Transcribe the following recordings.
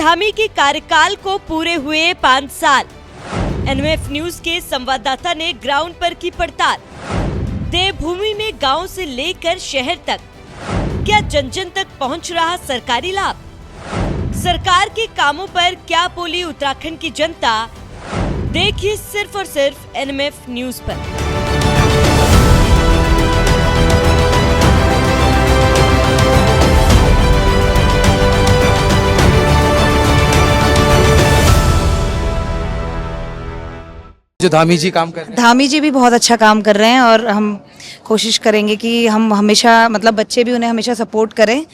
धामी के कार्यकाल को पूरे हुए 5 साल। एनएमएफ न्यूज के संवाददाता ने ग्राउंड पर की पड़ताल। देवभूमि में गांव से लेकर शहर तक क्या जन जन तक पहुंच रहा सरकारी लाभ? सरकार के कामों पर क्या बोली उत्तराखंड की जनता? देखिए सिर्फ और सिर्फ एनएमएफ न्यूज पर। जो धामी जी काम कर रहे हैं, धामी जी भी बहुत अच्छा काम कर रहे हैं और हम कोशिश करेंगे कि हम हमेशा मतलब बच्चे भी उन्हें हमेशा सपोर्ट करें।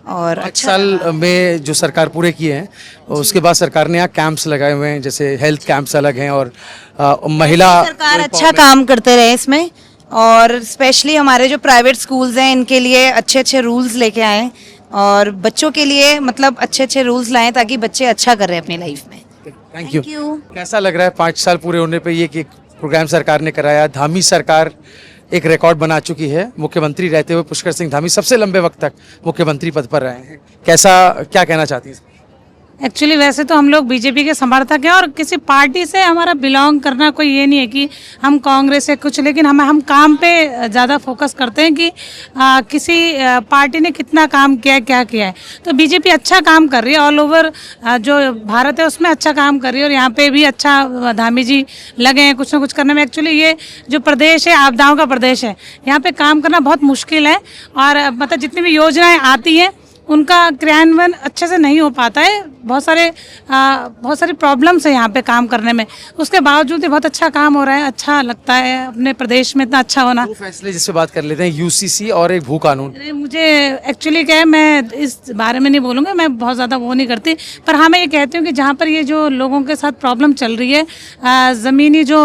और 5 साल में जो सरकार पूरे किए हैं उसके बाद सरकार ने यहाँ कैंप्स लगाए हुए हैं, जैसे हेल्थ कैंप्स अलग हैं और महिला सरकार अच्छा काम करते रहे इसमें। और स्पेशली हमारे जो प्राइवेट स्कूल्स हैं इनके लिए अच्छे अच्छे रूल्स लेके आए और बच्चों के लिए मतलब अच्छे अच्छे रूल्स लाएं ताकि बच्चे अच्छा कर रहे हैं अपनी लाइफ में। Thank you. कैसा लग रहा है 5 साल पूरे होने पे ये कि एक प्रोग्राम सरकार ने कराया? धामी सरकार एक रिकॉर्ड बना चुकी है। मुख्यमंत्री रहते हुए पुष्कर सिंह धामी सबसे लंबे वक्त तक मुख्यमंत्री पद पर रहे हैं। कैसा, क्या कहना चाहती हैं? एक्चुअली वैसे तो हम लोग बीजेपी के समर्थक हैं और किसी पार्टी से हमारा बिलोंग करना कोई ये नहीं है कि हम कांग्रेस से कुछ, लेकिन हम काम पे ज़्यादा फोकस करते हैं कि किसी पार्टी ने कितना काम किया है, क्या किया है। तो बीजेपी अच्छा काम कर रही है, ऑल ओवर जो भारत है उसमें अच्छा काम कर रही है और यहाँ पे भी अच्छा धामी जी लगे हैं कुछ ना कुछ करने में। एक्चुअली ये जो प्रदेश है आपदाओं का प्रदेश है, यहाँ पे काम करना बहुत मुश्किल है और मतलब जितनी भी योजनाएँ आती हैं उनका क्रियान्वयन अच्छे से नहीं हो पाता है। बहुत सारी प्रॉब्लम्स है यहाँ पे काम करने में, उसके बावजूद भी बहुत अच्छा काम हो रहा है। अच्छा लगता है अपने प्रदेश में इतना अच्छा होना। 2 फैसले जिससे बात कर लेते हैं, यूसीसी और एक भू कानून। मुझे एक्चुअली क्या है, मैं इस बारे में नहीं बोलूँगा, मैं बहुत ज़्यादा वो नहीं करती, पर हाँ मैं ये कहती हूँ कि जहाँ पर ये जो लोगों के साथ प्रॉब्लम चल रही है, ज़मीनी जो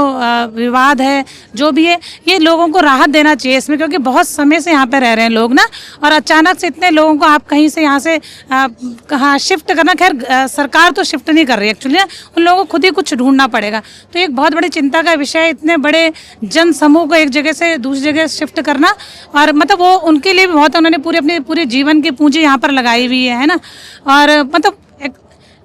विवाद है जो भी है, ये लोगों को राहत देना चाहिए इसमें, क्योंकि बहुत समय से यहाँ पर रह रहे हैं लोग ना, और अचानक से इतने लोगों को आप कहीं से यहाँ से कहाँ शिफ्ट करना, खैर सरकार तो शिफ्ट नहीं कर रही एक्चुअली, उन लोगों को खुद ही कुछ ढूंढना पड़ेगा। तो एक बहुत बड़ी चिंता का विषय है इतने बड़े जन समूह को एक जगह से दूसरी जगह शिफ्ट करना, और मतलब वो उनके लिए भी बहुत, उन्होंने पूरे जीवन की पूंजी यहाँ पर लगाई हुई है ना, और मतलब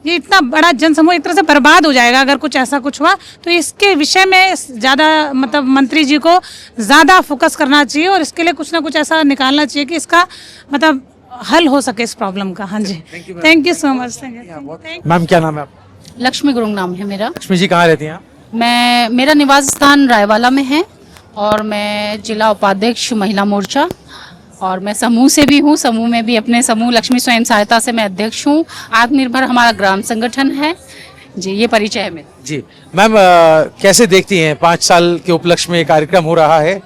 ये इतना बड़ा जन समूह एक तरह से बर्बाद हो जाएगा अगर कुछ ऐसा कुछ हुआ। तो इसके विषय में ज़्यादा मतलब मंत्री जी को ज़्यादा फोकस करना चाहिए और इसके लिए कुछ ना कुछ ऐसा निकालना चाहिए कि इसका मतलब हल हो सके इस प्रॉब्लम का। हाँ जी, thank you so much. Ma'am क्या नाम है आपका? लक्ष्मी गुरुंग नाम है मेरा। लक्ष्मी जी कहाँ रहती हैं आप? मेरा निवास स्थान रायवाला में है और मैं जिला उपाध्यक्ष महिला मोर्चा, और मैं समूह से भी हूँ। समूह में भी अपने समूह लक्ष्मी स्वयं सहायता से मैं अध्यक्ष हूँ। आत्मनिर्भर हमारा ग्राम संगठन है जी, ये परिचय है मेरा जी। मैम कैसे देखती हैं 5 साल के उपलक्ष्य में कार्यक्रम हो रहा है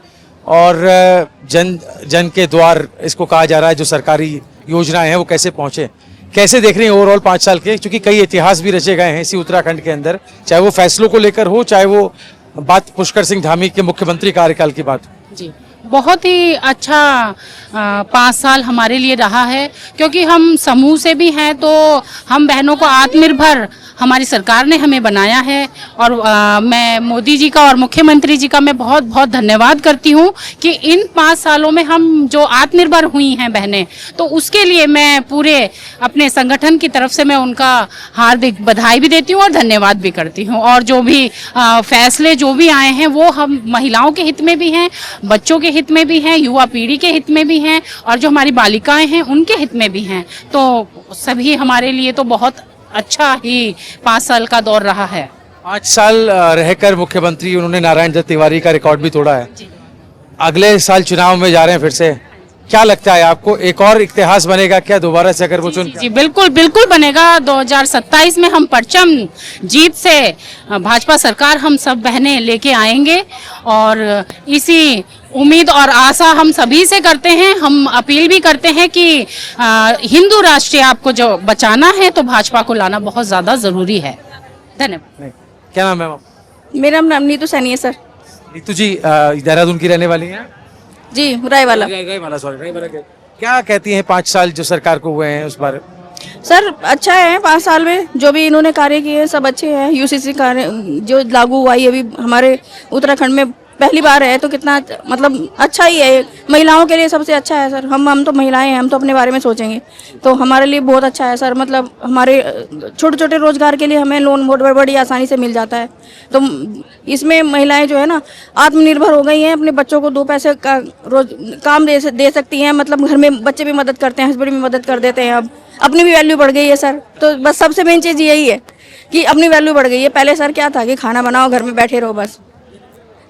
और जन के द्वार इसको कहा जा रहा है, जो सरकारी योजनाएं हैं वो कैसे पहुंचे, कैसे देख रही हैं ओवरऑल 5 साल के? क्योंकि कई इतिहास भी रचे गए हैं इसी उत्तराखंड के अंदर, चाहे वो फैसलों को लेकर हो, चाहे वो बात पुष्कर सिंह धामी के मुख्यमंत्री कार्यकाल की बात जी। बहुत ही अच्छा 5 साल हमारे लिए रहा है, क्योंकि हम समूह से भी हैं तो हम बहनों को आत्मनिर्भर हमारी सरकार ने हमें बनाया है। और मैं मोदी जी का और मुख्यमंत्री जी का मैं बहुत बहुत धन्यवाद करती हूँ कि इन 5 सालों में हम जो आत्मनिर्भर हुई हैं बहनें, तो उसके लिए मैं पूरे अपने संगठन की तरफ से मैं उनका हार्दिक बधाई भी देती हूँ और धन्यवाद भी करती हूँ। और जो भी फैसले जो भी आए हैं वो हम महिलाओं के हित में भी हैं, बच्चों के हित में भी हैं, युवा पीढ़ी के हित में भी हैं, और जो हमारी बालिकाएं हैं उनके हित में भी हैं। तो सभी हमारे लिए तो बहुत अच्छा ही 5 साल का दौर रहा है। 5 साल रहकर मुख्यमंत्री उन्होंने नारायण दत्त तिवारी का रिकॉर्ड भी तोड़ा है। अगले साल चुनाव में जा रहे हैं फिर से, क्या लगता है आपको, एक और इतिहास बनेगा क्या दोबारा से अगर वो चुन? जी बिल्कुल बिल्कुल बनेगा। 2027 में हम परचम जीत से भाजपा सरकार हम सब बहनें लेके आएंगे, और इसी उम्मीद और आशा हम सभी से करते हैं। हम अपील भी करते हैं कि हिंदू राष्ट्रीय आपको जो बचाना है तो भाजपा को लाना बहुत ज़्यादा ज़रूरी है। धन्यवाद। क्या नाम है आप? मेरा नाम नीतू सैनी है सर। नीतू जी देहरादून की रहने वाली हैं? जी रायवाला। रायवाला। क्या कहती हैं 5 साल जो सरकार को हुए हैं उस बारे? सर अच्छा है, 5 साल में जो भी इन्होंने कार्य किए हैं सब अच्छे हैं। यूसीसी कार्य जो लागू हुआ है, ये भी हमारे उत्तराखंड में पहली बार है तो कितना मतलब अच्छा ही है, महिलाओं के लिए सबसे अच्छा है सर। हम तो महिलाएं हैं, हम तो अपने बारे में सोचेंगे, तो हमारे लिए बहुत अच्छा है सर। मतलब हमारे छोटे छोटे रोजगार के लिए हमें लोन बहुत बड़ी आसानी से मिल जाता है। तो इसमें महिलाएं जो है ना आत्मनिर्भर हो गई हैं, अपने बच्चों को 2 पैसे का रोज काम दे सकती हैं। मतलब घर में बच्चे भी मदद करते हैं, हस्बैंड भी मदद कर देते हैं। अब अपनी भी वैल्यू बढ़ गई है सर। तो बस सबसे मेन चीज़ यही है कि अपनी वैल्यू बढ़ गई है। पहले सर क्या था कि खाना बनाओ, घर में बैठे रहो, बस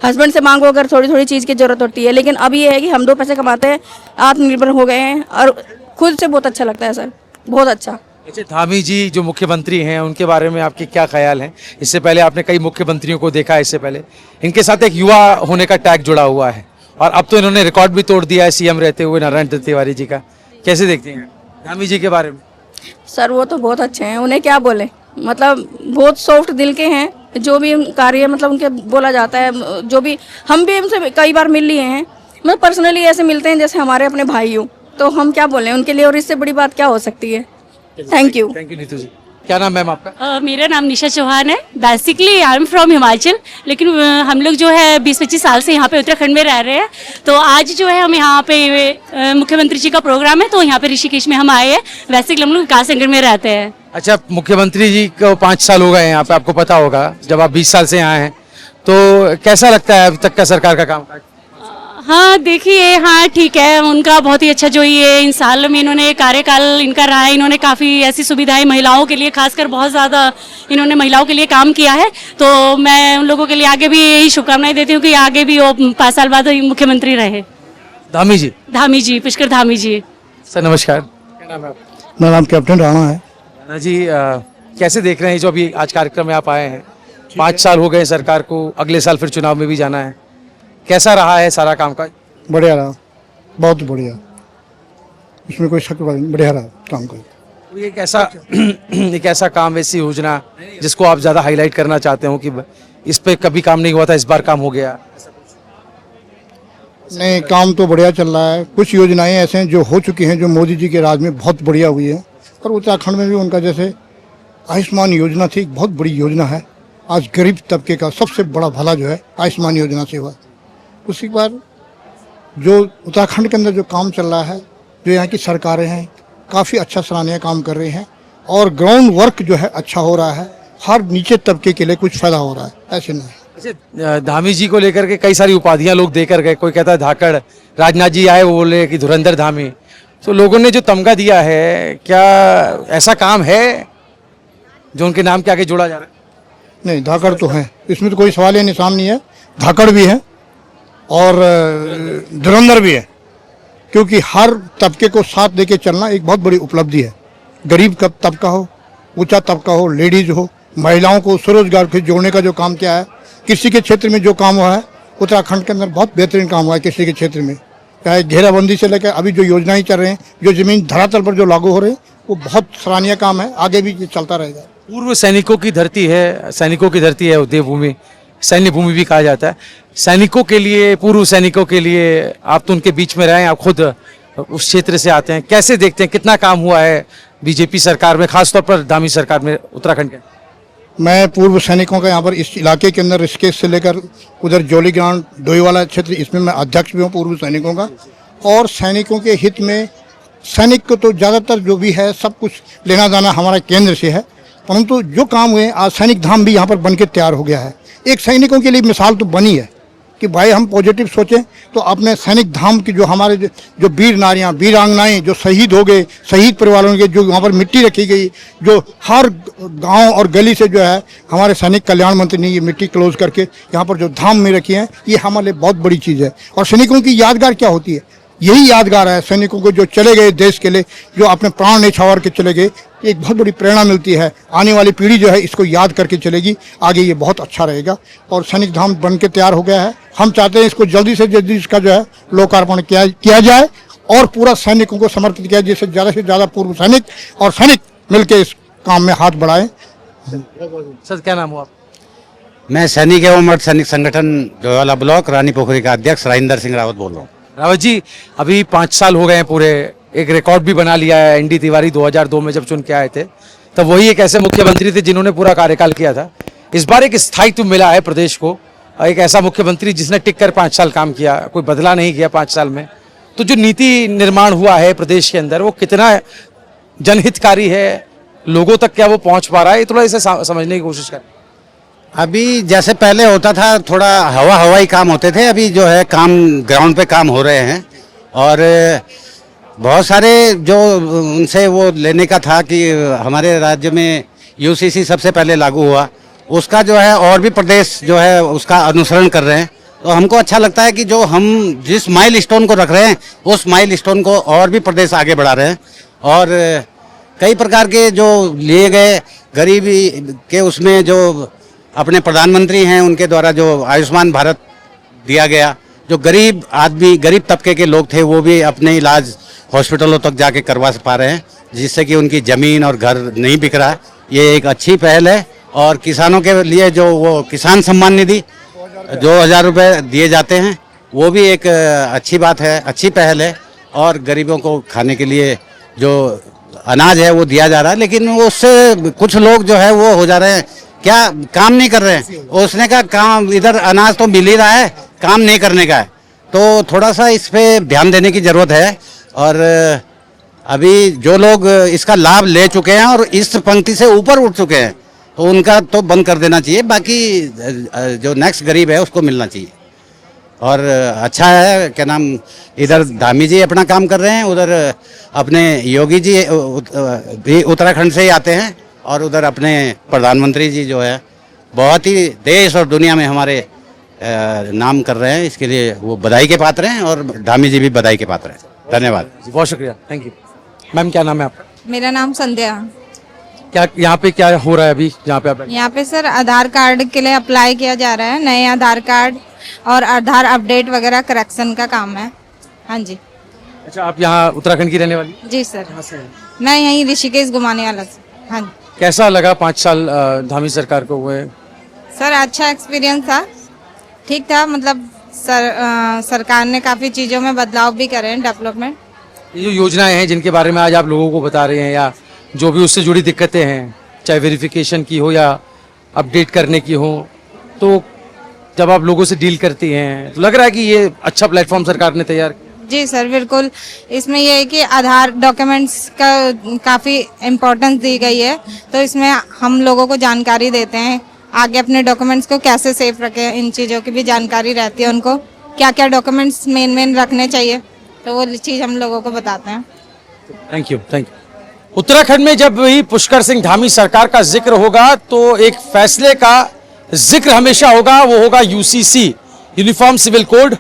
हस्बैंड से मांगो अगर थोड़ी थोड़ी चीज़ की ज़रूरत होती है। लेकिन अब ये है कि हम 2 पैसे कमाते हैं, आत्मनिर्भर हो गए हैं और खुद से बहुत अच्छा लगता है सर, बहुत अच्छा। अच्छा, धामी जी जो मुख्यमंत्री हैं उनके बारे में आपके क्या ख्याल हैं? इससे पहले आपने कई मुख्यमंत्रियों को देखा है, इससे पहले इनके साथ एक युवा होने का टैग जुड़ा हुआ है और अब तो इन्होंने रिकॉर्ड भी तोड़ दिया है सीएम रहते हुए नारायण दत्त तिवारी जी का। कैसे देखते हैं धामी जी के बारे में? सर वो तो बहुत अच्छे हैं, उन्हें क्या बोले, मतलब बहुत सॉफ्ट दिल के हैं। जो भी कार्य मतलब उनके बोला जाता है, जो भी हम भी उनसे कई बार मिल लिए हैं, मतलब पर्सनली ऐसे मिलते हैं जैसे हमारे अपने भाई हो। तो हम क्या बोलें उनके लिए, और इससे बड़ी बात क्या हो सकती है। थैंक यू नीतू जी। क्या नाम मैम आपका? मेरा नाम निशा चौहान है। Basically I am from Himachal, लेकिन हम लोग जो है 20-25 साल से यहाँ पे उत्तराखंड में रह रहे हैं। तो आज जो है हम यहाँ पे मुख्यमंत्री जी का प्रोग्राम है, तो यहाँ पे ऋषिकेश में हम आए हैं। बेसिकली हम लोग विकास नगर में रहते हैं। अच्छा, मुख्यमंत्री जी को 5 साल हो गए हैं यहाँ पे, आपको पता होगा। जब आप 20 साल से यहाँ हैं तो कैसा लगता है अभी तक का सरकार का काम? हाँ देखिए, हाँ ठीक है, उनका बहुत ही अच्छा जो ये इन साल में इन्होंने कार्यकाल इनका रहा है। इन्होंने काफ़ी ऐसी सुविधाएं महिलाओं के लिए, खासकर बहुत ज़्यादा इन्होंने महिलाओं के लिए काम किया है। तो मैं उन लोगों के लिए आगे भी यही शुभकामनाएं देती हूँ कि आगे भी वो 5 साल बाद मुख्यमंत्री रहे। धामी जी, पुष्कर धामी जी। सर नमस्कार, क्या नाम है आपका? मेरा नाम कैप्टन राणा है। राणा जी, कैसे देख रहे हैं जो अभी आज कार्यक्रम में आप आए हैं? 5 साल हो गए सरकार को, अगले साल फिर चुनाव में भी जाना है। कैसा रहा है सारा काम काज? बढ़िया रहा, बहुत बढ़िया, इसमें कोई शक नहीं, बढ़िया रहा काम कर। एक ऐसा काम, ऐसी योजना जिसको आप ज़्यादा हाईलाइट करना चाहते हो कि इस पे कभी काम नहीं हुआ था, इस बार काम हो गया? नहीं, काम तो बढ़िया चल रहा है। कुछ योजनाएं ऐसे हैं जो हो चुकी हैं, जो मोदी जी के राज में बहुत बढ़िया हुई है। और उत्तराखंड में भी उनका जैसे आयुष्मान योजना थी, बहुत बड़ी योजना है। आज गरीब तबके का सबसे बड़ा भला जो है आयुष्मान योजना से हुआ। उसके बाद जो उत्तराखंड के अंदर जो काम चल रहा है, जो यहाँ की सरकारें हैं काफ़ी अच्छा सराहनीय काम कर रही हैं और ग्राउंड वर्क जो है अच्छा हो रहा है। हर नीचे तबके के लिए कुछ फायदा हो रहा है, ऐसे नहीं। अच्छा, धामी जी को लेकर के कई सारी उपाधियां लोग देकर गए। कोई कहता है धाकड़, राजनाथ जी आए वो बोले कि धुरंधर धामी। तो लोगों ने जो तमगा दिया है, क्या ऐसा काम है जो उनके नाम के आगे जोड़ा जा रहा है? नहीं, धाकड़ तो है, इसमें तो कोई सवाल या निशान नहीं है। धाकड़ भी है और धुरंधर भी है, क्योंकि हर तबके को साथ लेके चलना एक बहुत बड़ी उपलब्धि है। गरीब का तबका हो, ऊंचा तबका हो, लेडीज हो, महिलाओं को स्वरोजगार से जोड़ने का जो काम किया है, कृषि के क्षेत्र में जो काम हुआ है उत्तराखंड के अंदर बहुत बेहतरीन काम हुआ है। कृषि के क्षेत्र में चाहे घेराबंदी से लेकर अभी जो योजनाएं चल रही हैं, जो जमीन धरातल पर जो लागू हो रही है, वो बहुत सराहनीय काम है। आगे भी ये चलता रहेगा। पूर्व सैनिकों की धरती है, सैनिकों की धरती है देवभूमि, सैन्य भूमि भी कहा जाता है। सैनिकों के लिए, पूर्व सैनिकों के लिए, आप तो उनके बीच में रहे, आप खुद उस क्षेत्र से आते हैं, कैसे देखते हैं कितना काम हुआ है बीजेपी सरकार में, खासतौर पर धामी सरकार में उत्तराखंड के? मैं पूर्व सैनिकों का यहाँ पर इस इलाके के अंदर ऋषिकेश से लेकर उधर जोली ग्राउंड डोईवाला क्षेत्र, इसमें मैं अध्यक्ष भी हूँ पूर्व सैनिकों का। और सैनिकों के हित में सैनिक को तो ज़्यादातर जो भी है सब कुछ लेना देना हमारा केंद्र से है, परंतु जो काम हुए आज सैनिक धाम भी यहाँ पर बन के तैयार हो गया है। एक सैनिकों के लिए मिसाल तो बनी है कि भाई हम पॉजिटिव सोचें तो अपने सैनिक धाम की जो हमारे जो वीर नारियां, वीरांगनाएं जो शहीद हो गए, शहीद परिवारों के जो वहाँ पर मिट्टी रखी गई, जो हर गांव और गली से जो है हमारे सैनिक कल्याण मंत्री ने ये मिट्टी क्लोज करके यहाँ पर जो धाम में रखी है, ये हमारे लिए बहुत बड़ी चीज़ है। और सैनिकों की यादगार क्या होती है, यही यादगार है। सैनिकों को जो चले गए देश के लिए, जो अपने प्राण न्यौछावर के चले गए, एक बहुत बड़ी प्रेरणा मिलती है। आने वाली पीढ़ी जो है इसको याद करके चलेगी, आगे ये बहुत अच्छा रहेगा। और सैनिक धाम बन के तैयार हो गया है। हम चाहते हैं इसको जल्दी से जल्दी इसका जो है लोकार्पण किया जाए और पूरा सैनिकों को समर्पित किया, जिससे ज़्यादा से ज़्यादा पूर्व सैनिक और सैनिक मिलकर इस काम में हाथ बढ़ाएं। सर क्या नाम हो आप? मैं सैनिक एवं मर्द सैनिक संगठन डोईवाला ब्लॉक रानी पोखरी का अध्यक्ष राजेंद्र सिंह रावत बोल रहा हूँ। रावत जी, अभी 5 साल हो गए हैं पूरे, एक रिकॉर्ड भी बना लिया है। एनडी तिवारी 2002 में जब चुन के आए थे, तब वही एक ऐसे मुख्यमंत्री थे जिन्होंने पूरा कार्यकाल किया था। इस बार एक स्थायित्व मिला है प्रदेश को, एक ऐसा मुख्यमंत्री जिसने टिक कर 5 साल काम किया, कोई बदला नहीं किया 5 साल में, तो जो नीति निर्माण हुआ है प्रदेश के अंदर वो कितना जनहितकारी है, लोगों तक क्या वो पहुंच पा रहा है, ये थोड़ा इसे समझने की कोशिश करें। अभी जैसे पहले होता था थोड़ा हवाई काम होते थे, अभी जो है काम ग्राउंड पे काम हो रहे हैं। और बहुत सारे जो उनसे वो लेने का था कि हमारे राज्य में यूसीसी सबसे पहले लागू हुआ, उसका जो है और भी प्रदेश जो है उसका अनुसरण कर रहे हैं। तो हमको अच्छा लगता है कि जो हम जिस माइल स्टोन को रख रहे हैं उस माइल स्टोन को और भी प्रदेश आगे बढ़ा रहे हैं। और कई प्रकार के जो लिए गए गरीबी के उसमें जो अपने प्रधानमंत्री हैं उनके द्वारा जो आयुष्मान भारत दिया गया, जो गरीब आदमी गरीब तबके के लोग थे वो भी अपने इलाज हॉस्पिटलों तक जाके करवा पा रहे हैं, जिससे कि उनकी ज़मीन और घर नहीं बिक रहा है। ये एक अच्छी पहल है। और किसानों के लिए जो वो किसान सम्मान निधि 2000 रुपये दिए जाते हैं वो भी एक अच्छी बात है, अच्छी पहल है। और गरीबों को खाने के लिए जो अनाज है वो दिया जा रहा है, लेकिन उससे कुछ लोग जो है वो हो जा रहे हैं, क्या काम नहीं कर रहे हैं। उसने कहा काम इधर अनाज तो मिल ही रहा है, काम नहीं करने का है। तो थोड़ा सा इस पे ध्यान देने की ज़रूरत है। और अभी जो लोग इसका लाभ ले चुके हैं और इस पंक्ति से ऊपर उठ चुके हैं तो उनका तो बंद कर देना चाहिए, बाकी जो नेक्स्ट गरीब है उसको मिलना चाहिए। और अच्छा है, क्या नाम, इधर धामी जी अपना काम कर रहे हैं, उधर अपने योगी जी भी उत्तराखंड से ही आते हैं, और उधर अपने प्रधानमंत्री जी जो है बहुत ही देश और दुनिया में हमारे नाम कर रहे हैं। इसके लिए वो बधाई के पात्र हैं और धामी जी भी बधाई के पात्र हैं। धन्यवाद, बहुत शुक्रिया, थैंक यू। मैम क्या नाम है आपका? मेरा नाम संध्या। क्या यहाँ पे क्या हो रहा है अभी जहाँ पे आप? यहाँ पे सर आधार कार्ड के लिए अप्लाई किया जा रहा है, नए आधार कार्ड और आधार अपडेट वगैरह करेक्शन का काम है। हाँ जी। अच्छा, आप यहाँ उत्तराखंड की रहने वाली? जी सर, मैं यहीं ऋषिकेश घुमाने वाला से। हाँ जी। कैसा लगा 5 साल धामी सरकार को हुए? सर अच्छा एक्सपीरियंस था, ठीक था। मतलब सरकार ने काफ़ी चीज़ों में बदलाव भी करे हैं, डेवलपमेंट। ये जो योजनाएं हैं जिनके बारे में आज आप लोगों को बता रहे हैं, या जो भी उससे जुड़ी दिक्कतें हैं, चाहे वेरिफिकेशन की हो या अपडेट करने की हो, तो जब आप लोगों से डील करती हैं तो लग रहा है कि ये अच्छा प्लेटफॉर्म सरकार ने तैयार किया? जी सर, बिल्कुल। इसमें ये है कि आधार डॉक्यूमेंट्स का काफ़ी इम्पोर्टेंस दी गई है, तो इसमें हम लोगों को जानकारी देते हैं आगे अपने डॉक्यूमेंट्स को कैसे सेफ रखें, इन चीज़ों की भी जानकारी रहती है उनको, क्या क्या डॉक्यूमेंट्स मेन रखने चाहिए, तो वो चीज़ हम लोगों को बताते हैं। Thank you. उत्तराखंड में जब भी पुष्कर सिंह धामी सरकार का जिक्र होगा तो एक फैसले का जिक्र हमेशा होगा, वो होगा यूसीसी, यूनिफॉर्म सिविल कोड।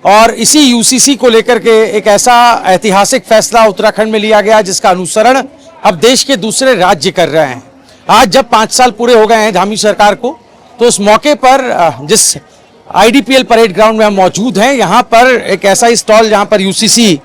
और इसी यूसीसी को लेकर के एक ऐसा ऐतिहासिक फैसला उत्तराखंड में लिया गया जिसका अनुसरण अब देश के दूसरे राज्य कर रहे हैं। आज जब 5 साल पूरे हो गए हैं धामी सरकार को, तो उस मौके पर जिस आईडीपीएल परेड ग्राउंड में हम मौजूद हैं, यहाँ पर एक ऐसा स्टॉल जहाँ पर यूसीसी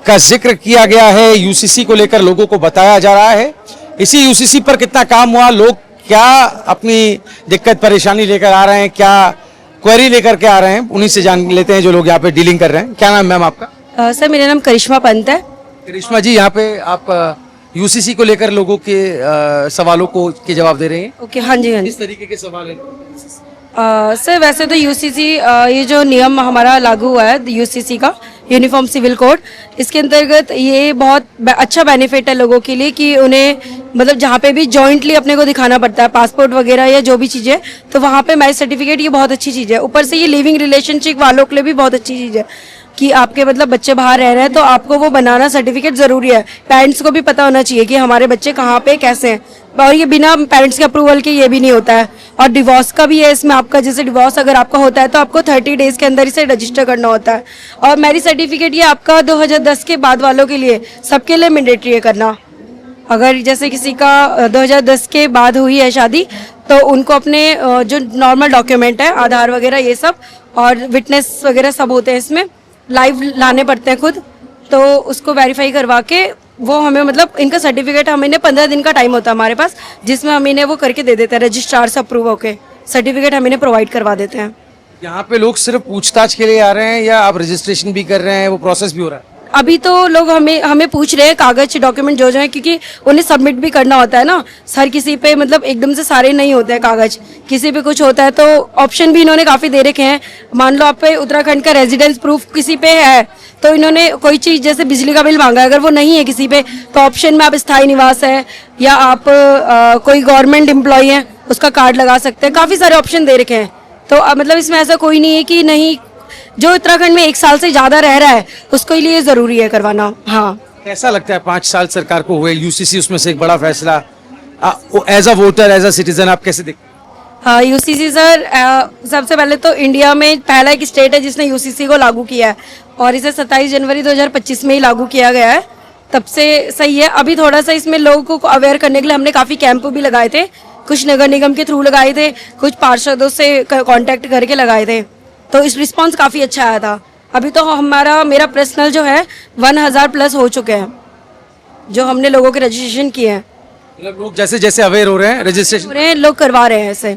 का जिक्र किया गया है, यूसीसी को लेकर लोगों को बताया जा रहा है। इसी यूसीसी पर कितना काम हुआ, लोग क्या अपनी दिक्कत परेशानी लेकर आ रहे हैं, क्या क्वेरी लेकर के आ रहे हैं, उन्हीं से जान लेते हैं जो लोग यहाँ पे डीलिंग कर रहे हैं। क्या नाम मैम आपका? सर मेरा नाम करिश्मा पंत है। करिश्मा जी, यहाँ पे आप यूसीसी को लेकर लोगों के सवालों को के जवाब दे रहे हैं? ओके, हाँ जी हाँ जी। किस तरीके के सवाल हैं? सर वैसे तो यूसीसी ये जो नियम हमारा लागू हुआ है यूसीसी का, यूनिफॉर्म सिविल कोड, इसके अंतर्गत ये बहुत अच्छा बेनिफिट है लोगों के लिए कि उन्हें मतलब जहाँ पे भी जॉइंटली अपने को दिखाना पड़ता है पासपोर्ट वगैरह या जो भी चीज़ें, तो वहाँ पे मैरिज सर्टिफिकेट ये बहुत अच्छी चीज़ है। ऊपर से ये लिविंग रिलेशनशिप वालों के लिए भी बहुत अच्छी चीज़ है कि आपके मतलब बच्चे बाहर रह रहे हैं तो आपको वो बनाना सर्टिफिकेट ज़रूरी है। पेरेंट्स को भी पता होना चाहिए कि हमारे बच्चे कहाँ पे कैसे हैं, और ये बिना पेरेंट्स के अप्रूवल के ये भी नहीं होता है। और डिवोर्स का भी है इसमें, आपका जैसे डिवोर्स अगर आपका होता है तो आपको 30 डेज के अंदर इसे रजिस्टर करना होता है। और मैरिज सर्टिफिकेट ये आपका 2010 के बाद वालों के लिए, सबके लिए मैंडेटरी है करना। अगर जैसे किसी का 2010 के बाद हुई है शादी तो उनको अपने जो नॉर्मल डॉक्यूमेंट है, आधार वगैरह ये सब और विटनेस वगैरह सब होते हैं इसमें, लाइव लाने पड़ते हैं खुद, तो उसको वेरीफाई करवा के वो हमें मतलब इनका सर्टिफिकेट हमें 15 दिन का टाइम होता है हमारे पास, जिसमें हम इन्हें वो करके दे देते हैं, रजिस्ट्रार से अप्रूव होके सर्टिफिकेट हम इन्हें प्रोवाइड करवा देते हैं। यहाँ पे लोग सिर्फ पूछताछ के लिए आ रहे हैं या आप रजिस्ट्रेशन भी कर रहे हैं, वो प्रोसेस भी हो रहा है? अभी तो लोग हमें पूछ रहे हैं कागज डॉक्यूमेंट जो है, क्योंकि उन्हें सबमिट भी करना होता है ना। हर किसी पे मतलब एकदम से सारे नहीं होते हैं कागज, किसी पे कुछ होता है, तो ऑप्शन भी इन्होंने काफ़ी दे रखे हैं। मान लो आप पे उत्तराखंड का रेजिडेंस प्रूफ किसी पे है, तो इन्होंने कोई चीज़ जैसे बिजली का बिल मांगा है, अगर वो नहीं है किसी पे, तो ऑप्शन में आप स्थायी निवास है या आप कोई गवर्नमेंट एम्प्लॉय है उसका कार्ड लगा सकते हैं। काफ़ी सारे ऑप्शन दे रखे हैं। तो मतलब इसमें ऐसा कोई नहीं है कि नहीं, जो उत्तराखंड में 1 साल से ज़्यादा रह रहा है उसको लिए ज़रूरी है करवाना। हाँ, कैसा लगता है 5 साल सरकार को हुए, यूसीसी उसमें से एक बड़ा फैसला, as a voter as a citizen आप कैसे देखते हैं? हाँ, यूसीसी सर सबसे पहले तो इंडिया में पहला एक स्टेट है जिसने यूसीसी को लागू किया है, और इसे 27 जनवरी 2025 में ही लागू किया गया है। तब से सही है। अभी थोड़ा सा इसमें लोगों को अवेयर करने के लिए हमने काफ़ी कैंप भी लगाए थे, कुछ नगर निगम के थ्रू लगाए थे, कुछ पार्षदों से कांटेक्ट करके लगाए थे, तो इस रिस्पांस काफ़ी अच्छा आया था। अभी तो मेरा पर्सनल जो है 1000 प्लस हो चुके हैं जो हमने लोगों के रजिस्ट्रेशन किए हैं। मतलब लोग जैसे जैसे अवेयर हो रहे हैं, रजिस्ट्रेशन पूरे लोग करवा रहे हैं ऐसे।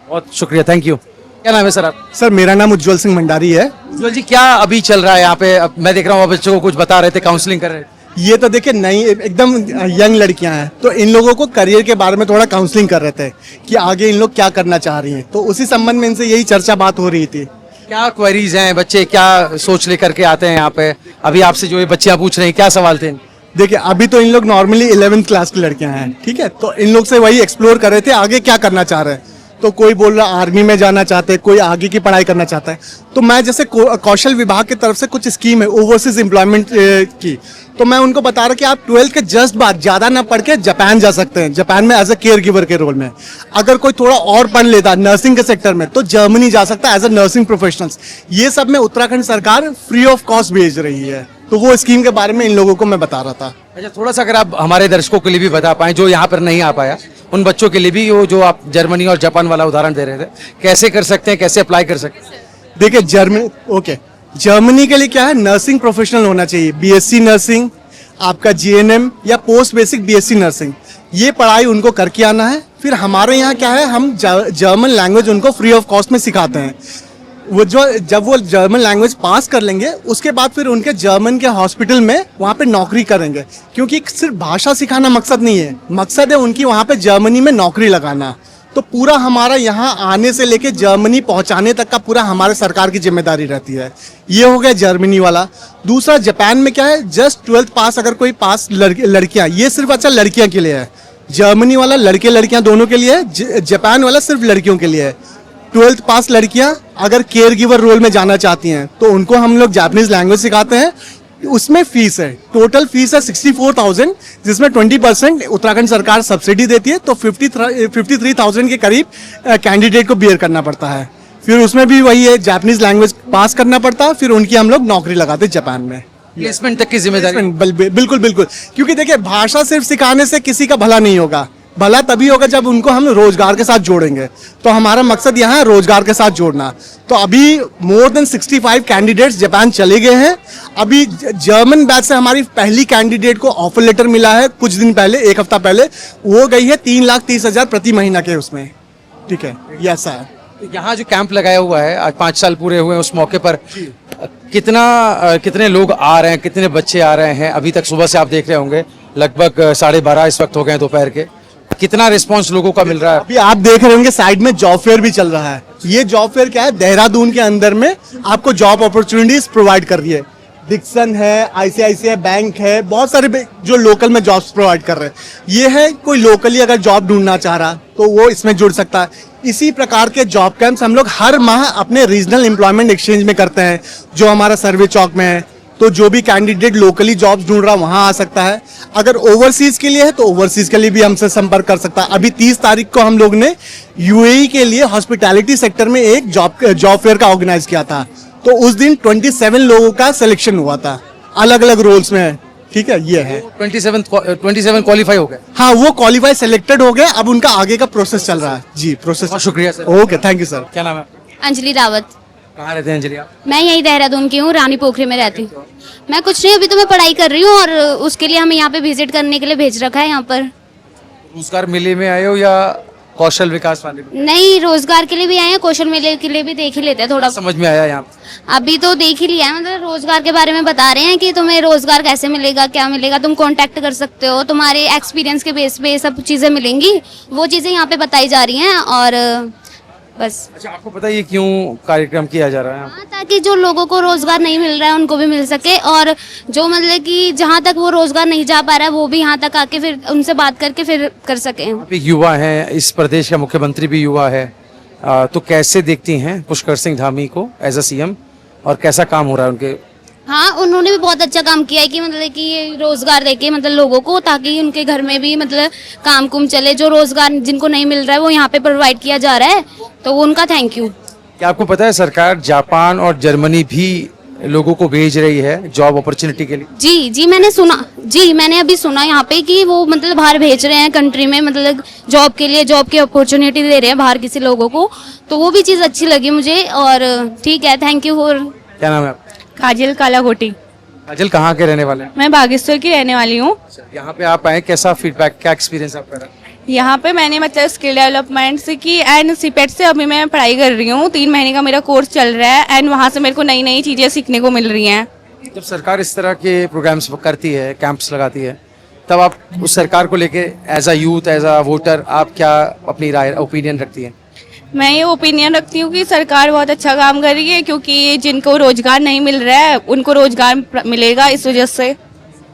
बहुत शुक्रिया, थैंक यू। क्या नाम है सर आप? सर मेरा नाम उज्जवल सिंह भंडारी है। उज्जवल जी, क्या अभी चल रहा है यहाँ पे? अब मैं देख रहा हूँ आप बच्चों को कुछ बता रहे थे, काउंसलिंग कर रहे थे। ये तो देखिए नई एकदम यंग लड़कियां हैं, तो इन लोगों को करियर के बारे में थोड़ा काउंसलिंग कर रहे थे कि आगे इन लोग क्या करना चाह रही हैं, तो उसी संबंध में इनसे यही चर्चा बात हो रही थी। क्या क्वेरीज हैं, बच्चे क्या सोच लेकर के आते हैं यहाँ पे? अभी आपसे जो ये बच्चियाँ पूछ रही हैं, क्या सवाल थे? देखिए अभी तो इन लोग नॉर्मली 11th क्लास की लड़कियां हैं, ठीक है, तो इन लोग से वही एक्सप्लोर कर रहे थे आगे क्या करना चाह रहे हैं। तो कोई बोल रहा आर्मी में जाना चाहते हैं, कोई आगे की पढ़ाई करना चाहता है। तो मैं जैसे कौशल विभाग की तरफ से कुछ स्कीम है ओवरसीज एम्प्लॉयमेंट की, तो मैं उनको बता रहा कि आप 12th के जस्ट बाद ज़्यादा ना पढ़ के जापान जा सकते हैं, जापान में एज अ केयर गिवर के रोल में। अगर कोई थोड़ा और पढ़ लेता नर्सिंग के सेक्टर में तो जर्मनी जा सकता है एज अ नर्सिंग प्रोफेशनल्स। ये सब में उत्तराखंड सरकार फ्री ऑफ कॉस्ट भेज रही है, तो वो स्कीम के बारे में इन लोगों को मैं बता रहा था। अच्छा, थोड़ा सा अगर आप हमारे दर्शकों के लिए भी बता पाएं जो यहाँ पर नहीं आ पाया, उन बच्चों के लिए भी, वो जो आप जर्मनी और जापान वाला उदाहरण दे रहे थे, कैसे कर सकते हैं, कैसे अप्लाई कर सकते हैं? देखिए जर्मनी के लिए क्या है, नर्सिंग प्रोफेशनल होना चाहिए, बीएससी नर्सिंग, आपका जीएनएम या पोस्ट बेसिक बीएससी नर्सिंग, ये पढ़ाई उनको करके आना है। फिर हमारे यहाँ क्या है, हम जर्मन लैंग्वेज उनको फ्री ऑफ कॉस्ट में सिखाते हैं। जब वो जर्मन लैंग्वेज पास कर लेंगे उसके बाद फिर उनके जर्मन के हॉस्पिटल में वहाँ पे नौकरी करेंगे, क्योंकि सिर्फ भाषा सिखाना मकसद नहीं है, मकसद है उनकी वहाँ पे जर्मनी में नौकरी लगाना। तो पूरा हमारा यहाँ आने से लेके जर्मनी पहुँचाने तक का पूरा हमारे सरकार की जिम्मेदारी रहती है। ये हो गया जर्मनी वाला। दूसरा जापान में क्या है, जस्ट 12th पास अगर कोई पास लड़कियाँ, ये सिर्फ अच्छा लड़कियाँ के लिए है। जर्मनी वाला लड़के लड़कियाँ दोनों के लिए है, जापान वाला सिर्फ लड़कियों के लिए है। 12th पास लड़कियां अगर केयर गिवर रोल में जाना चाहती हैं तो उनको हम लोग जापानीज लैंग्वेज सिखाते हैं। उसमें फीस है, टोटल फीस है 64,000, जिसमें 20% उत्तराखंड सरकार सब्सिडी देती है, तो 53,000 के करीब कैंडिडेट को बियर करना पड़ता है। फिर उसमें भी वही है, जापानीज लैंग्वेज पास करना पड़ता है, फिर उनकी हम लोग नौकरी लगाते हैं जापान में। प्लेसमेंट तक की जिम्मेदारी? बिल्कुल बिल्कुल, क्योंकि देखिए भाषा सिर्फ सिखाने से किसी का भला नहीं होगा, भला तभी होगा जब उनको हम रोजगार के साथ जोड़ेंगे। तो हमारा मकसद यहाँ है रोजगार के साथ जोड़ना। तो अभी मोर देन 65 कैंडिडेट्स जापान चले गए हैं। अभी जर्मन बैच से हमारी पहली कैंडिडेट को ऑफर लेटर मिला है कुछ दिन पहले, 1 हफ्ता पहले, वो गई है 3,30,000 प्रति महीना के उसमें, ठीक है, ये ऐसा है। यहाँ जो कैंप लगाया हुआ है, आज 5 साल पूरे हुए उस मौके पर, कितने लोग आ रहे हैं, कितने बच्चे आ रहे हैं? अभी तक सुबह से आप देख रहे होंगे लगभग 12:30 इस वक्त हो गए दोपहर के। कितना रिस्पांस लोगों का मिल रहा है? अभी आप देख रहे होंगे साइड में जॉब फेयर भी चल रहा है। ये जॉब फेयर क्या है, देहरादून के अंदर में आपको जॉब अपॉर्चुनिटीज प्रोवाइड कर रही है। डिक्सन है, आईसीआईसीआई बैंक है, बहुत सारे जो लोकल में जॉब्स प्रोवाइड कर रहे हैं। ये है कोई लोकली अगर जॉब ढूंढना चाह रहा तो वो इसमें जुड़ सकता है। इसी प्रकार के जॉब कैंप्स हम लोग हर माह अपने रीजनल एम्प्लॉयमेंट एक्सचेंज में करते हैं, जो हमारा सर्वे चौक में है। तो जो भी कैंडिडेट लोकली जॉब्स ढूंढ रहा वहां आ सकता है। अगर ओवरसीज के लिए है तो ओवरसीज के लिए भी हमसे संपर्क कर सकता है। अभी 30 तारीख को हम लोग ने यूएई के लिए हॉस्पिटैलिटी सेक्टर में एक जॉब फेयर का ऑर्गेनाइज किया था। तो उस दिन 27 लोगों का सिलेक्शन हुआ था, अलग अलग रोल्स में, ठीक है, ये है। 27 क्वालिफाई हो गए? हाँ, वो क्वालिफाई सिलेक्टेड हो गए, अब उनका आगे का प्रोसेस चल रहा है। जी, प्रोसेस। बहुत शुक्रिया sir. Okay, thank you sir. क्या नाम है? अंजलि रावत। कहाँ रहते हैं अंजलि आप? मैं यही देहरादून की हूँ, रानी पोखरी में रहती हूँ। मैं कुछ नहीं, अभी तो मैं पढ़ाई कर रही हूँ और उसके लिए हमें यहाँ पे विजिट करने के लिए भेज रखा है। यहाँ पर रोजगार मेले में आए हो या कौशल विकास वाले को? नहीं, रोजगार के लिए भी आए हैं, कौशल मेले के लिए भी देख ही लेते हैं थोड़ा। समझ में आया यहाँ पे? अभी तो देख ही लिया है, मतलब रोजगार के बारे में बता रहे हैं कि तुम्हें रोजगार कैसे मिलेगा, क्या मिलेगा, तुम कांटेक्ट कर सकते हो, तुम्हारे एक्सपीरियंस के बेस पे सब चीजें मिलेंगी, वो चीजें यहाँ पे बताई जा रही हैं। और बस। अच्छा, आपको पता है ये क्यों कार्यक्रम किया जा रहा है? हाँ, ताकि जो लोगों को रोजगार नहीं मिल रहा है उनको भी मिल सके, और जो मतलब कि जहाँ तक वो रोजगार नहीं जा पा रहा है वो भी यहाँ तक आके फिर उनसे बात करके फिर कर सके। आप एक युवा हैं, इस प्रदेश का मुख्यमंत्री भी युवा है, तो कैसे देखती हैं पुष्कर सिंह धामी को एज अ सीएम, और कैसा काम हो रहा है उनके? हाँ, उन्होंने भी बहुत अच्छा काम किया है कि मतलब कि ये रोजगार देके मतलब लोगों को, ताकि उनके घर में भी मतलब काम कुम चले, जो रोजगार जिनको नहीं मिल रहा है वो यहाँ पे प्रोवाइड किया जा रहा है, तो वो उनका थैंक यू। क्या आपको पता है सरकार जापान और जर्मनी भी लोगों को भेज रही है जॉब अपॉर्चुनिटी के लिए? जी मैंने सुना, जी मैंने अभी सुना यहाँ पे कि वो मतलब बाहर भेज रहे हैं कंट्री में, मतलब जॉब के लिए, जॉब की अपॉर्चुनिटी दे रहे हैं बाहर किसी लोगों को, तो वो भी चीज़ अच्छी लगी मुझे। और ठीक है, थैंक यू फॉर। क्या नाम है आपका? काजल कालाकोटी। काजल, कहाँ के रहने वाले हैं? मैं बागेश्वर की रहने वाली हूँ। यहाँ पे आप आए, कैसा फीडबैक, क्या एक्सपीरियंस आपका रहा? यहाँ पे मैंने मतलब स्किल डेवलपमेंट से की एंड सीपेट से अभी मैं पढ़ाई कर रही हूँ, 3 महीने का मेरा कोर्स चल रहा है एंड वहाँ से मेरे को नई नई चीज़ें सीखने को मिल रही हैं। जब सरकार इस तरह के प्रोग्राम्स करती है, कैंप्स लगाती है, तब आप उस सरकार को लेके as a youth, as a voter, आप क्या अपनी राय, ओपिनियन रखती हैं? मैं ये ओपिनियन रखती हूँ कि सरकार बहुत अच्छा काम कर रही है, क्योंकि जिनको रोजगार नहीं मिल रहा है उनको रोजगार मिलेगा इस वजह से।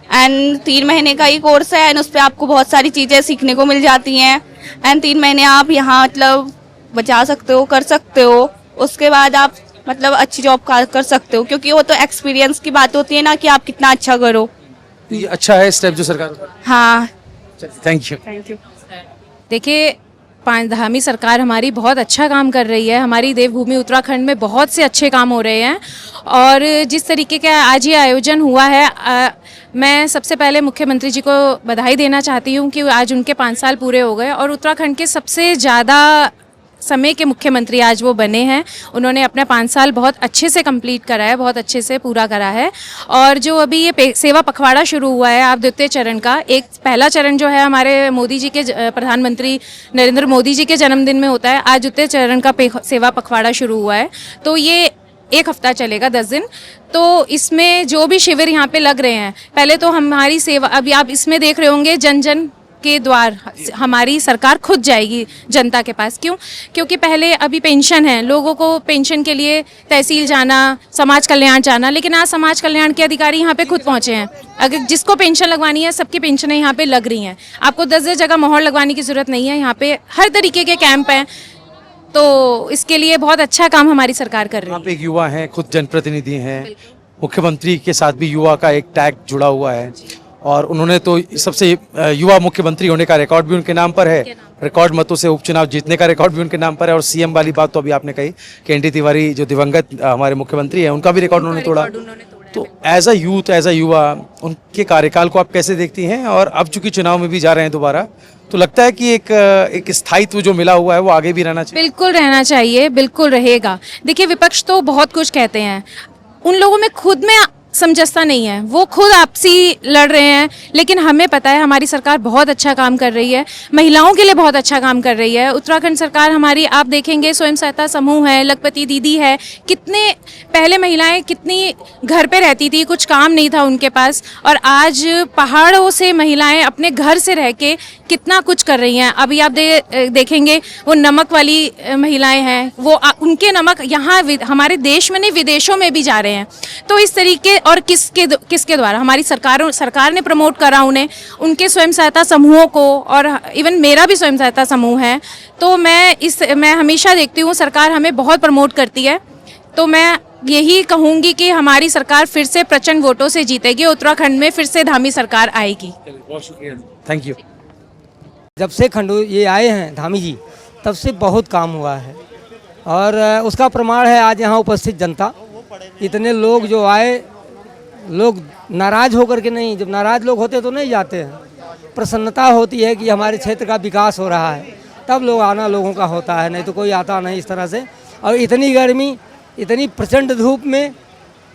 एंड 3 महीने का ही कोर्स है एंड उस पर आपको बहुत सारी चीज़ें सीखने को मिल जाती हैं एंड 3 महीने आप यहाँ मतलब बचा सकते हो, कर सकते हो, उसके बाद आप मतलब अच्छी जॉब कर सकते हो, क्योंकि वो तो एक्सपीरियंस की बात होती है ना कि आप कितना अच्छा करो। तो ये अच्छा है स्टेप जो सरकार। हाँ, थैंक यू। देखिए, धामी सरकार हमारी बहुत अच्छा काम कर रही है। हमारी देवभूमि उत्तराखंड में बहुत से अच्छे काम हो रहे हैं और जिस तरीके का आज ये आयोजन हुआ है, मैं सबसे पहले मुख्यमंत्री जी को बधाई देना चाहती हूँ कि आज उनके 5 साल पूरे हो गए और उत्तराखंड के सबसे ज़्यादा समय के मुख्यमंत्री आज वो बने हैं। उन्होंने अपने 5 साल बहुत अच्छे से कंप्लीट करा है, बहुत अच्छे से पूरा करा है। और जो अभी ये सेवा पखवाड़ा शुरू हुआ है, आप द्वितीय चरण का, एक पहला चरण जो है हमारे मोदी जी के प्रधानमंत्री नरेंद्र मोदी जी के जन्मदिन में होता है, आज द्वितीय चरण का सेवा पखवाड़ा शुरू हुआ है। तो ये 1 हफ्ता चलेगा, 10 दिन। तो इसमें जो भी शिविर यहाँ पे लग रहे हैं, पहले तो हमारी सेवा, अभी आप इसमें देख रहे होंगे जन जन के द्वार हमारी सरकार खुद जाएगी जनता के पास। क्यों? क्योंकि पहले अभी पेंशन है, लोगों को पेंशन के लिए तहसील जाना, समाज कल्याण जाना, लेकिन आज समाज कल्याण के अधिकारी यहाँ पे खुद पहुँचे हैं। अगर जिसको पेंशन लगवानी है, सबकी पेंशनें यहाँ पे लग रही हैं। आपको 10 जगह मोहर लगवाने की जरूरत नहीं है, यहाँ पे हर तरीके के कैंप हैं। तो इसके लिए बहुत अच्छा काम हमारी सरकार कर रही है। आप एक युवा हैं, खुद जनप्रतिनिधि हैं, मुख्यमंत्री के साथ भी युवा का एक टैग जुड़ा हुआ है और उन्होंने तो सबसे युवा मुख्यमंत्री होने का रिकॉर्ड भी उनके नाम पर है, रिकॉर्ड मतों से उपचुनाव जीतने का रिकॉर्ड भी उनके नाम पर है। और सीएम वाली बात तो अभी आपने कही कि एनडी तिवारी जो दिवंगत हमारे मुख्यमंत्री हैं, उनका भी रिकॉर्ड उन्होंने तोड़ा। तो as a youth, as a युवा, उनके कार्यकाल को आप कैसे देखती हैं? और अब चूंकि चुनाव में भी जा रहे हैं दोबारा, तो लगता है कि एक स्थायित्व जो मिला हुआ है वो आगे भी रहना चाहिए? बिल्कुल रहना चाहिए, बिल्कुल रहेगा। देखिए, विपक्ष तो बहुत कुछ कहते हैं, उन लोगों में खुद में समझौता नहीं है, वो खुद आपसी लड़ रहे हैं। लेकिन हमें पता है हमारी सरकार बहुत अच्छा काम कर रही है, महिलाओं के लिए बहुत अच्छा काम कर रही है। उत्तराखंड सरकार हमारी, आप देखेंगे, स्वयं सहायता समूह है, लखपति दीदी है, कितने पहले महिलाएं कितनी घर पे रहती थी, कुछ काम नहीं था उनके पास, और आज पहाड़ों से महिलाएं अपने घर से रह के कितना कुछ कर रही हैं। अभी आप देखेंगे वो नमक वाली महिलाएं हैं, वो उनके नमक यहाँ हमारे देश में नहीं, विदेशों में भी जा रहे हैं। तो इस तरीके, और किसके द्वारा? हमारी सरकार ने प्रमोट करा उन्हें, उनके स्वयं सहायता समूहों को, और इवन मेरा भी स्वयं सहायता समूह है। तो मैं हमेशा देखती हूँ सरकार हमें बहुत प्रमोट करती है। तो मैं यही कहूँगी कि हमारी सरकार फिर से प्रचंड वोटों से जीतेगी, उत्तराखंड में फिर से धामी सरकार आएगी। बहुत शुक्रिया, थैंक यू। जब से ये आए हैं धामी जी, तब से बहुत काम हुआ है और उसका प्रमाण है आज यहाँ उपस्थित जनता। इतने लोग जो आए, लोग नाराज होकर के नहीं, जब नाराज लोग होते तो नहीं जाते हैं, प्रसन्नता होती है कि हमारे क्षेत्र का विकास हो रहा है, तब लोग आना लोगों का होता है, नहीं तो कोई आता नहीं इस तरह से। और इतनी गर्मी, इतनी प्रचंड धूप में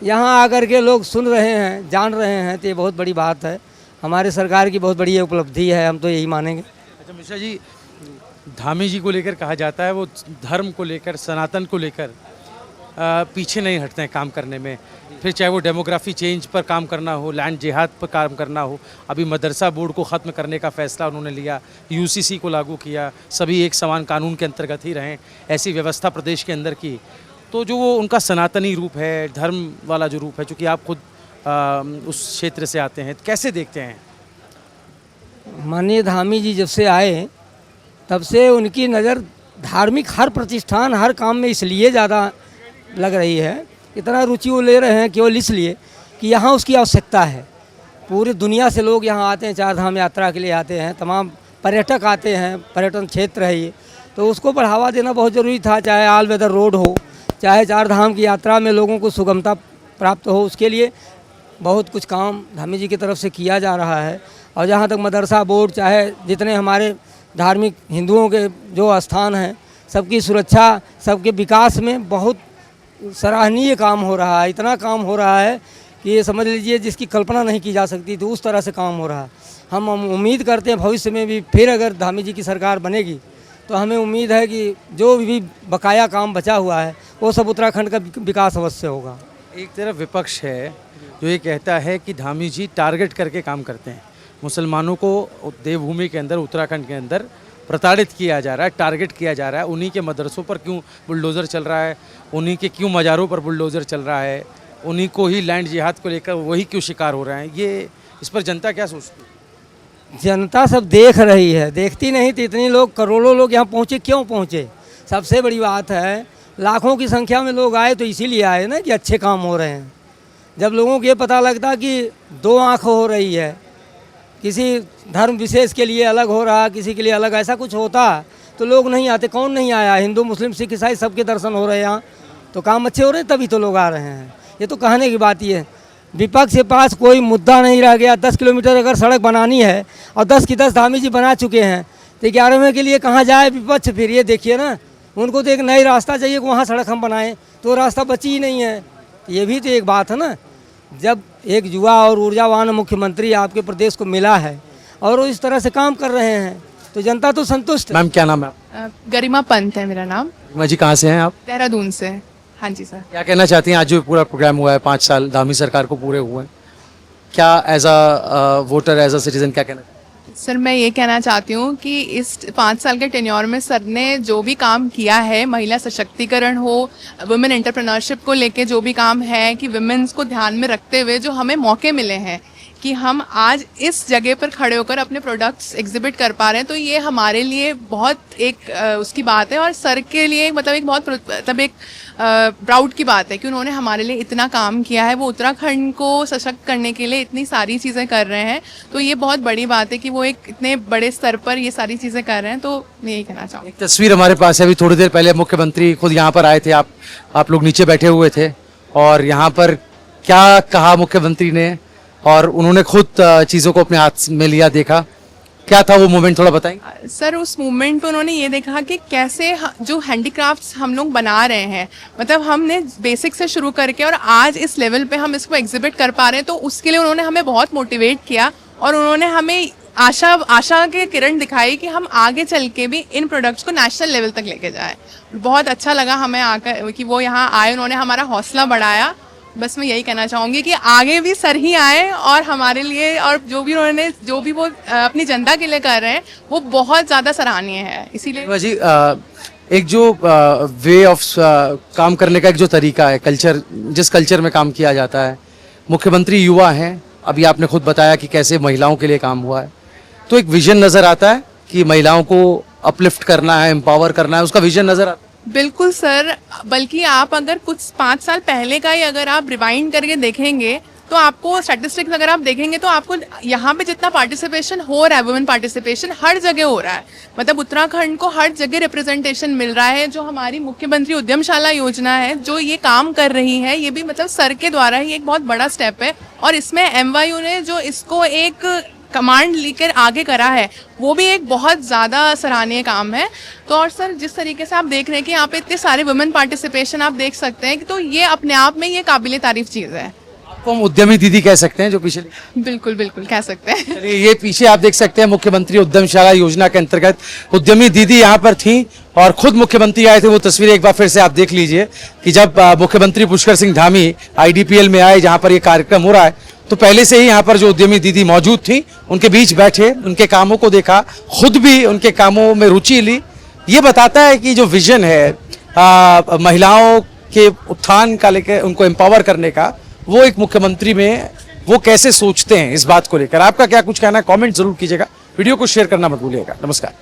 यहाँ आकर के लोग सुन रहे हैं, जान रहे हैं, तो ये बहुत बड़ी बात है। हमारे सरकार की बहुत बड़ी उपलब्धि है, हम तो यही मानेंगे। अच्छा मिश्रा जी, धामी जी को लेकर कहा जाता है वो धर्म को लेकर, सनातन को लेकर पीछे नहीं हटते हैं काम करने में। फिर चाहे वो डेमोग्राफी चेंज पर काम करना हो, लैंड जिहाद पर काम करना हो, अभी मदरसा बोर्ड को ख़त्म करने का फ़ैसला उन्होंने लिया, यूसीसी को लागू किया, सभी एक समान कानून के अंतर्गत ही रहें, ऐसी व्यवस्था प्रदेश के अंदर की। तो जो वो उनका सनातनी रूप है, धर्म वाला जो रूप है, चूँकि आप खुद उस क्षेत्र से आते हैं, कैसे देखते हैं? माननीय धामी जी जब से आए तब से उनकी नज़र धार्मिक हर प्रतिष्ठान, हर काम में इसलिए ज़्यादा लग रही है, इतना रुचि वो ले रहे हैं केवल इसलिए कि यहाँ उसकी आवश्यकता है। पूरी दुनिया से लोग यहाँ आते हैं, चार धाम यात्रा के लिए आते हैं, तमाम पर्यटक आते हैं, पर्यटन क्षेत्र है ये, तो उसको बढ़ावा देना बहुत ज़रूरी था। चाहे ऑल वेदर रोड हो, चाहे चार धाम की यात्रा में लोगों को सुगमता प्राप्त हो, उसके लिए बहुत कुछ काम धामी जी की तरफ से किया जा रहा है। और जहाँ तक मदरसा बोर्ड, चाहे जितने हमारे धार्मिक हिंदुओं के जो स्थान हैं, सबकी सुरक्षा, सबके विकास में बहुत सराहनीय काम हो रहा है। इतना काम हो रहा है कि ये समझ लीजिए जिसकी कल्पना नहीं की जा सकती, तो उस तरह से काम हो रहा है। हम उम्मीद करते हैं भविष्य में भी फिर अगर धामी जी की सरकार बनेगी तो हमें उम्मीद है कि जो भी बकाया काम बचा हुआ है वो सब उत्तराखंड का विकास अवश्य होगा। एक तरफ विपक्ष है जो ये कहता है कि धामी जी टारगेट करके काम करते हैं, मुसलमानों को देवभूमि के अंदर, उत्तराखंड के अंदर प्रताड़ित किया जा रहा है, टारगेट किया जा रहा है। उन्हीं के मदरसों पर क्यों बुलडोज़र चल रहा है, उन्हीं के क्यों मज़ारों पर बुलडोज़र चल रहा है, उन्हीं को ही लैंड जिहाद को लेकर वही क्यों शिकार हो रहे हैं? ये इस पर जनता क्या सोचती है? जनता सब देख रही है, देखती नहीं तो इतने लोग, करोड़ों लोग यहाँ पहुँचे, क्यों पहुँचे? सबसे बड़ी बात है लाखों की संख्या में लोग आए तो इसीलिए आए ना कि अच्छे काम हो रहे हैं। जब लोगों को ये पता लगता कि दो आँख हो रही है, किसी धर्म विशेष के लिए अलग हो रहा, किसी के लिए अलग, ऐसा कुछ होता तो लोग नहीं आते। कौन नहीं आया? हिंदू, मुस्लिम, सिख, ईसाई सबके दर्शन हो रहे हैं यहाँ, तो काम अच्छे हो रहे हैं तभी तो लोग आ रहे हैं। ये तो कहने की बात ही है। विपक्ष के पास कोई मुद्दा नहीं रह गया। 10 किलोमीटर अगर सड़क बनानी है और 10 की 10 धामी जी बना चुके हैं, तो 11वें के लिए कहाँ जाए विपक्ष? फिर ये देखिए ना, उनको तो एक नई रास्ता चाहिए कि वहाँ सड़क हम बनाएं, तो रास्ता बची ही नहीं है। ये भी तो एक बात है ना। जब एक युवा और ऊर्जावान मुख्यमंत्री आपके प्रदेश को मिला है और वो इस तरह से काम कर रहे हैं तो जनता तो संतुष्ट है। मैम क्या नाम है? गरिमा पंत है मेरा नाम। गरिमा जी कहाँ से हैं आप? देहरादून से। हाँ जी सर। क्या कहना चाहती हैं? आज जो पूरा प्रोग्राम हुआ है, 5 साल धामी सरकार को पूरे हुए हैं, क्या as a voter, as a citizen क्या कहना? सर मैं ये कहना चाहती हूँ कि इस 5 साल के टेन्योर में सर ने जो भी काम किया है, महिला सशक्तिकरण हो, वुमेन एंटरप्रेन्योरशिप को लेके जो भी काम है, कि वुमेन्स को ध्यान में रखते हुए जो हमें मौके मिले हैं कि हम आज इस जगह पर खड़े होकर अपने प्रोडक्ट्स एग्जिबिट कर पा रहे हैं, तो ये हमारे लिए बहुत एक उसकी बात है। और सर के लिए मतलब एक बहुत मतलब एक प्राउड की बात है कि उन्होंने हमारे लिए इतना काम किया है। वो उत्तराखंड को सशक्त करने के लिए इतनी सारी चीज़ें कर रहे हैं, तो ये बहुत बड़ी बात है कि वो एक इतने बड़े स्तर पर ये सारी चीज़ें कर रहे हैं। तो मैं यही कहना चाहूँगी। एक तस्वीर हमारे पास है, अभी थोड़ी देर पहले मुख्यमंत्री खुद यहाँ पर आए थे, आप लोग नीचे बैठे हुए थे, और यहाँ पर क्या कहा मुख्यमंत्री ने, और उन्होंने खुद चीज़ों को अपने हाथ में लिया, देखा, क्या था वो मोमेंट, थोड़ा बताएंगे? सर उस मूवमेंट पे उन्होंने ये देखा कि कैसे जो हैंडीक्राफ्ट्स हम लोग बना रहे हैं, मतलब हमने बेसिक से शुरू करके और आज इस लेवल पे हम इसको एग्जिबिट कर पा रहे हैं, तो उसके लिए उन्होंने हमें बहुत मोटिवेट किया और उन्होंने हमें आशा के किरण दिखाई कि हम आगे चल के भी इन प्रोडक्ट्स को नेशनल लेवल तक लेके जाए। बहुत अच्छा लगा हमें आकर कि वो यहाँ आए, उन्होंने हमारा हौसला बढ़ाया। बस मैं यही कहना चाहूँगी कि आगे भी सर ही आए और हमारे लिए, और जो भी वो अपनी जनता के लिए कर रहे हैं वो बहुत ज़्यादा सराहनीय है। इसीलिए जी एक जो वे ऑफ काम करने का एक जो तरीका है, कल्चर, जिस कल्चर में काम किया जाता है, मुख्यमंत्री युवा हैं, अभी आपने खुद बताया कि कैसे महिलाओं के लिए काम हुआ है, तो एक विजन नज़र आता है कि महिलाओं को अपलिफ्ट करना है, एम्पावर करना है, उसका विजन नज़र आता है। बिल्कुल सर, बल्कि आप अगर कुछ 5 साल पहले का ही अगर आप रिवाइंड करके देखेंगे तो आपको स्टैटिस्टिक्स अगर आप देखेंगे तो आपको यहाँ पे जितना पार्टिसिपेशन हो रहा है, वुमेन पार्टिसिपेशन हर जगह हो रहा है, मतलब उत्तराखंड को हर जगह रिप्रेजेंटेशन मिल रहा है। जो हमारी मुख्यमंत्री उद्यमशाला योजना है जो ये काम कर रही है, ये भी मतलब सर के द्वारा ही एक बहुत बड़ा स्टेप है, और इसमें MYU ने जो इसको एक कमांड लेकर आगे करा है वो भी एक बहुत ज़्यादा सराहनीय काम है। तो और सर जिस तरीके से आप देख रहे हैं कि यहाँ पे इतने सारे वुमेन पार्टिसिपेशन आप देख सकते हैं, तो ये अपने आप में ये काबिले तारीफ चीज़ है। आपको हम उद्यमी दीदी कह सकते हैं जो पीछे बिल्कुल बिल्कुल कह सकते हैं। चलिए, ये पीछे आप देख सकते हैं मुख्यमंत्री उद्यमशाला योजना के अंतर्गत उद्यमी दीदी यहाँ पर थी और खुद मुख्यमंत्री आए थे। वो तस्वीरें एक बार फिर से आप देख लीजिए कि जब मुख्यमंत्री पुष्कर सिंह धामी IDPL में आए, जहाँ पर ये कार्यक्रम हो रहा है, तो पहले से ही यहाँ पर जो उद्यमी दीदी मौजूद थी उनके बीच बैठे, उनके कामों को देखा, खुद भी उनके कामों में रुचि ली। ये बताता है कि जो विजन है महिलाओं के उत्थान का लेकर उनको एम्पावर करने का, वो एक मुख्यमंत्री में वो कैसे सोचते हैं इस बात को लेकर। आपका क्या कुछ कहना है, कमेंट जरूर कीजिएगा, वीडियो को शेयर करना मत भूलिएगा। नमस्कार।